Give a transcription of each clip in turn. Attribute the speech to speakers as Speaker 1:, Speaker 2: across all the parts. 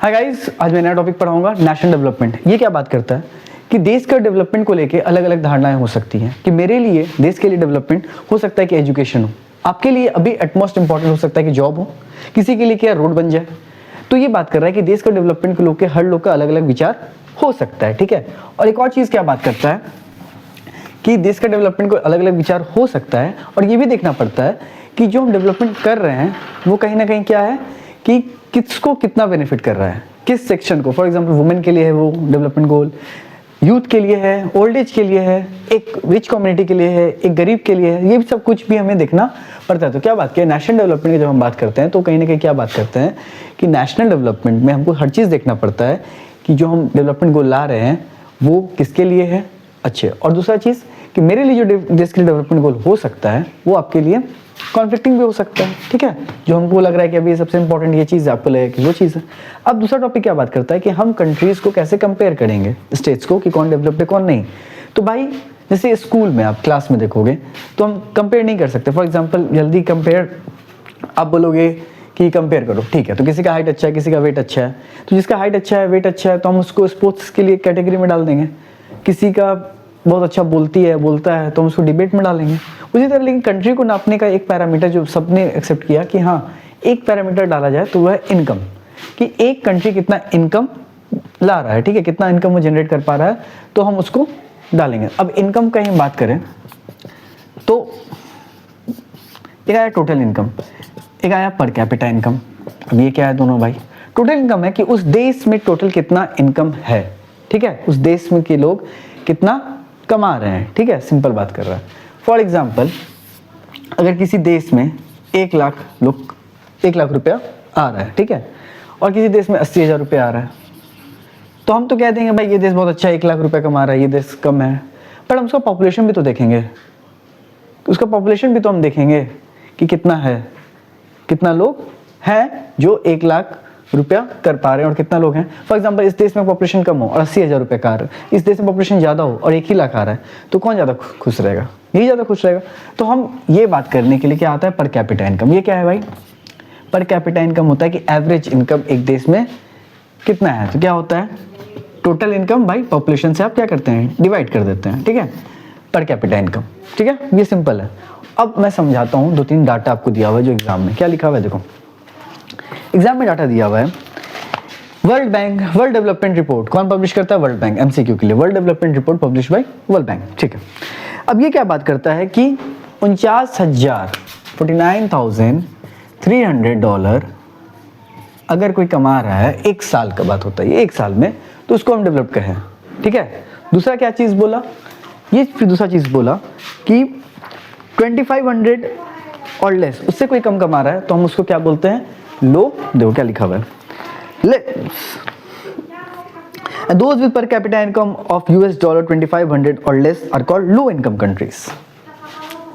Speaker 1: Hi guys, आज मैं नया टॉपिक पढ़ाऊंगा, नेशनल डेवलपमेंट। ये क्या बात करता है कि देश का डेवलपमेंट को लेके अलग अलग धारणाएं हो सकती हैं कि मेरे लिए देश के लिए डेवलपमेंट हो सकता है कि एजुकेशन हो, आपके लिए अभी एटमोस्ट इंपॉर्टेंट हो सकता है कि जॉब हो, किसी के लिए क्या रोड बन जाए। तो ये बात कर रहा है कि देश का डेवलपमेंट को लेकर हर लोग का अलग अलग विचार हो सकता है, ठीक है। और एक और चीज़ क्या बात करता है कि देश का डेवलपमेंट को अलग अलग विचार हो सकता है, और ये भी देखना पड़ता है कि जो हम डेवलपमेंट कर रहे हैं वो कहीं ना कहीं क्या है कि किसको कितना बेनिफिट कर रहा है, किस सेक्शन को। फॉर एग्जांपल वुमेन के लिए है वो डेवलपमेंट गोल, यूथ के लिए है, ओल्ड एज के लिए है, एक रिच कम्युनिटी के लिए है, एक गरीब के लिए है। ये सब कुछ भी हमें देखना पड़ता है। तो क्या बात किया नेशनल डेवलपमेंट की जब हम बात करते हैं तो कहीं ना कहीं क्या बात करते हैं कि नेशनल डेवलपमेंट में हमको हर चीज़ देखना पड़ता है कि जो हम डेवलपमेंट गोल ला रहे हैं वो किसके लिए है, अच्छे। और दूसरा चीज़ कि मेरे लिए जो देश के लिए डेवलपमेंट गोल हो सकता है वो आपके लिए कॉन्फ्लिक्टिंग भी हो सकता है, ठीक है। जो हमको लग रहा है कि अभी सबसे इंपॉर्टेंट ये चीज़ है, आपको लगेगा कि वो चीज़ है। अब दूसरा टॉपिक क्या बात करता है कि हम कंट्रीज़ को कैसे कंपेयर करेंगे, स्टेट्स को, कि कौन डेवलप्ड है कौन नहीं। तो भाई जैसे स्कूल में आप क्लास में देखोगे तो हम कंपेयर नहीं कर सकते। फॉर एग्जाम्पल जल्दी कंपेयर आप बोलोगे कि कंपेयर करो, ठीक है। तो किसी का हाइट अच्छा है, किसी का वेट अच्छा है, तो जिसका हाइट अच्छा है, वेट अच्छा है, तो हम उसको स्पोर्ट्स के लिए कैटेगरी में डाल देंगे। किसी का बहुत अच्छा बोलता है तो हम उसको डिबेट में डालेंगे। उसी तरह लेकिन कंट्री को नापने का एक पैरामीटर जो सबने एक्सेप्ट किया कि हाँ एक पैरामीटर डाला जाए तो वह है इनकम, कि एक कंट्री कितना इनकम ला रहा है, ठीक है, कितना इनकम वो जनरेट कर पा रहा है, तो हम उसको डालेंगे। अब इनकम का ही बात करें तो एक आया टोटल इनकम, एक आया पर कैपिटा इनकम। अब ये क्या है दोनों भाई? टोटल इनकम है कि उस देश में टोटल कितना इनकम है, ठीक है, उस देश में के लोग कितना कमा रहे हैं, ठीक है, सिंपल बात कर रहा है। फॉर एग्जाम्पल अगर किसी देश में 1 लाख रुपया आ रहा है, ठीक है, और किसी देश में 80,000 रुपया आ रहा है, तो हम तो कह देंगे भाई ये देश बहुत अच्छा है, 1 लाख रुपया कमा रहा है, ये देश कम है। पर हम उसका पॉपुलेशन भी तो देखेंगे, उसका पॉपुलेशन भी तो हम देखेंगे कि कितना है, कितना लोग हैं जो 1 लाख रुपया कर पा रहे हैं और कितना लोग हैं। फॉर एग्जांपल इस देश में पॉपुलेशन कम हो और 80,000 रुपये का आ रहा है, इस देश में पॉपुलेशन ज़्यादा हो और 1 ही लाख आ रहा है, तो कौन ज़्यादा खुश रहेगा? यही ज़्यादा खुश रहेगा। तो हम ये बात करने के लिए क्या आता है, पर कैपिटा इनकम। ये क्या है भाई? पर कैपिटा इनकम होता है कि एवरेज इनकम एक देश में कितना है। तो क्या होता है, टोटल इनकम भाई पॉपुलेशन से आप क्या करते हैं, डिवाइड कर देते हैं, ठीक है, पर कैपिटा इनकम, ठीक है, ये सिंपल है। अब मैं समझाता हूँ, 2-3 डाटा आपको दिया हुआ है जो एग्जाम में क्या लिखा हुआ है। देखो एग्जाम में डाटा दिया हुआ है, world bank world development report कौन पब्लिश करता है? World bank. एमसीक्यू के लिए world development report publish by world bank, ठीक है। अब ये क्या बात करता है कि 49,300 $, अगर कोई कमा रहा है, 1 साल का बात होता है ये, 1 साल में, तो उसको हम डेवलप कहें, ठीक है। दूसरा क्या चीज़ बोला, ये फिर दूसरा चीज़ बोला कि 2500 और लेस, उससे कोई कम कमा रहा है तो हम उसको क्या बोलते हैं, लो। देखो क्या लिखा हुआ है, those with per capita income of $2500 or less are called low income countries।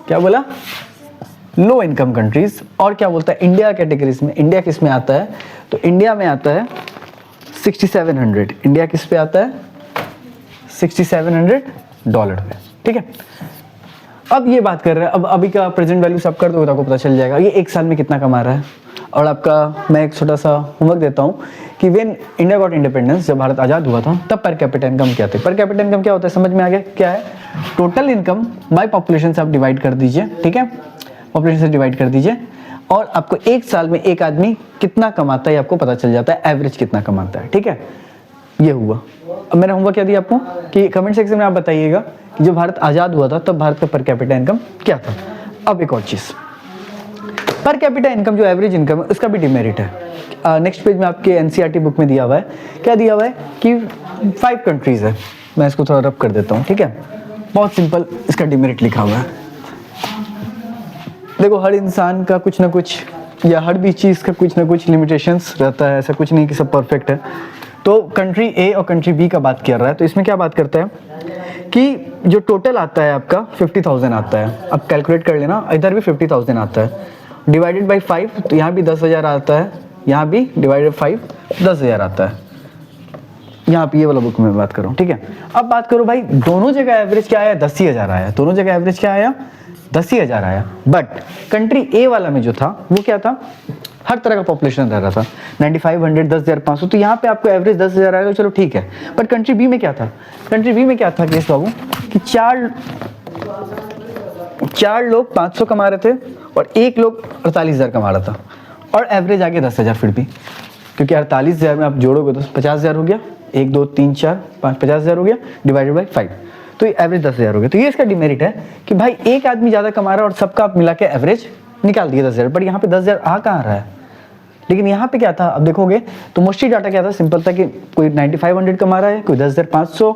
Speaker 1: क्या बोला? Low income countries. और क्या बोलता है, इंडिया कैटेगरीज में, इंडिया किस में आता है, तो इंडिया में आता है 6700। इंडिया किस पे आता है, $6700 पे, ठीक है। अब ये बात कर रहे हैं, अब अभी का प्रेजेंट वैल्यू सब कर दो तो आपको पता चल जाएगा ये 1 साल में कितना कमा रहा है। और आपका मैं एक छोटा सा होमवर्क देता हूँ कि व्हेन इंडिया गॉट इंडिपेंडेंस, जब भारत आज़ाद हुआ था, तब पर कैपिटा इनकम क्या थी। पर कैपिटा इनकम क्या होता है, समझ में आ गया क्या है? टोटल इनकम बाय पॉपुलेशन से आप डिवाइड कर दीजिए, ठीक है, पॉपुलेशन से डिवाइड कर दीजिए, और आपको 1 साल में एक आदमी कितना कमाता है आपको पता चल जाता है, एवरेज कितना कमाता है, ठीक है। ये हुआ। अब मैंने होमवर्क क्या दिया आपको कि कमेंट सेक्शन में आप बताइएगा कि जब भारत आज़ाद हुआ था तब भारत का पर कैपिटा इनकम क्या था। अब एक और चीज़, पर कैपिटा इनकम जो एवरेज इनकम है उसका भी डिमेरिट है। नेक्स्ट पेज में आपके एनसीईआरटी बुक में दिया हुआ है, क्या दिया हुआ है कि 5 कंट्रीज है। मैं इसको थोड़ा रब कर देता हूँ, ठीक है, बहुत सिंपल इसका डिमेरिट लिखा हुआ है। देखो हर इंसान का कुछ ना कुछ, या हर भी चीज़ का कुछ ना कुछ लिमिटेशंस रहता है, ऐसा कुछ नहीं कि सब परफेक्ट है। तो कंट्री ए और कंट्री बी का बात कर रहा है, तो इसमें क्या बात करता है कि जो टोटल आता है आपका 50,000 आता है। अब कैलकुलेट कर लेना, इधर भी 50,000 आता है, डिवाइडेड बाई 5, तो यहाँ भी 10,000 आता है, यहाँ भी डिवाइडेड 5 10,000 आता है। यहाँ पे ये वाला बुक में बात करूँ, ठीक है। अब बात करो भाई, दोनों जगह एवरेज क्या आया, 10,000 आया, दोनों जगह एवरेज क्या आया, 10,000 आया। बट कंट्री ए वाला में जो था वो क्या था, हर तरह का पॉपुलेशन रह रहा था, 9500, 10,500, तो यहाँ पे आपको एवरेज 10,000 आएगा, चलो ठीक है। बट कंट्री बी में क्या था, कंट्री बी में क्या था केस बाबू, कि चार लोग 500 कमा रहे थे और एक लोग 48,000 कमा रहा था, और एवरेज आ गया 10,000 फिर भी, क्योंकि 48,000 में आप जोड़ोगे तो 50,000 हो गया, 1 2 3 4 5, 50,000 हो गया, डिवाइडेड बाई 5, तो ये एवरेज 10,000 हो गया। तो ये इसका डिमेरिट है कि भाई एक आदमी ज़्यादा कमा रहा है और सबका आप मिला के एवरेज निकाल दिया 10,000, बट यहाँ पे 10,000 आ कहाँ रहा है। लेकिन यहाँ पे क्या था, अब देखोगे तो मोस्टली डाटा क्या था, सिंपल था कि कोई 9500 कमा रहा है, कोई 10,500,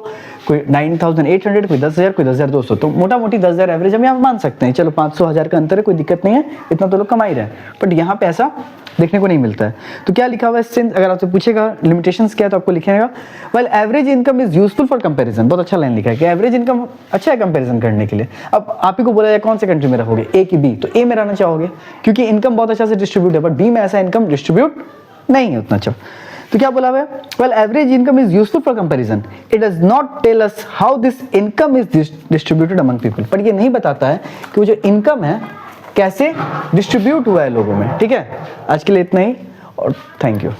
Speaker 1: कोई 9,800, कोई 10,000, कोई 10,200, तो मोटा मोटी 10,000 एवरेज हम यहाँ मान सकते हैं, चलो 500 1000 का अंतर है, कोई दिक्कत नहीं है, इतना तो लोग कमा ही रहे हैं। बट यहाँ पे ऐसा देखने को नहीं मिलता है। तो क्या लिखा हुआ है, सिंस अगर आपसे पूछेगा लिमिटेशंस क्या है तो आपको लिखेगा well average income is useful for comparison. बहुत अच्छा लाइन लिखा है कि एवरेज इनकम अच्छा है कंपैरिजन करने के लिए। अब आप ही को बोला जाए कौन से कंट्री में रहोगे, ए की बी, तो ए में रहना चाहोगे क्योंकि इनकम बहुत अच्छा से डिस्ट्रीब्यूट है, बट बी में ऐसा इनकम डिस्ट्रीब्यूट नहीं है उतना अच्छा। तो क्या बोला हुआ है, well average income is useful for comparison, it does not tell us how this income is distributed among people. पर ये नहीं बताता है कि वो जो इनकम है कैसे डिस्ट्रीब्यूट हुआ है लोगों में। ठीक है, आज के लिए इतना ही और थैंक यू।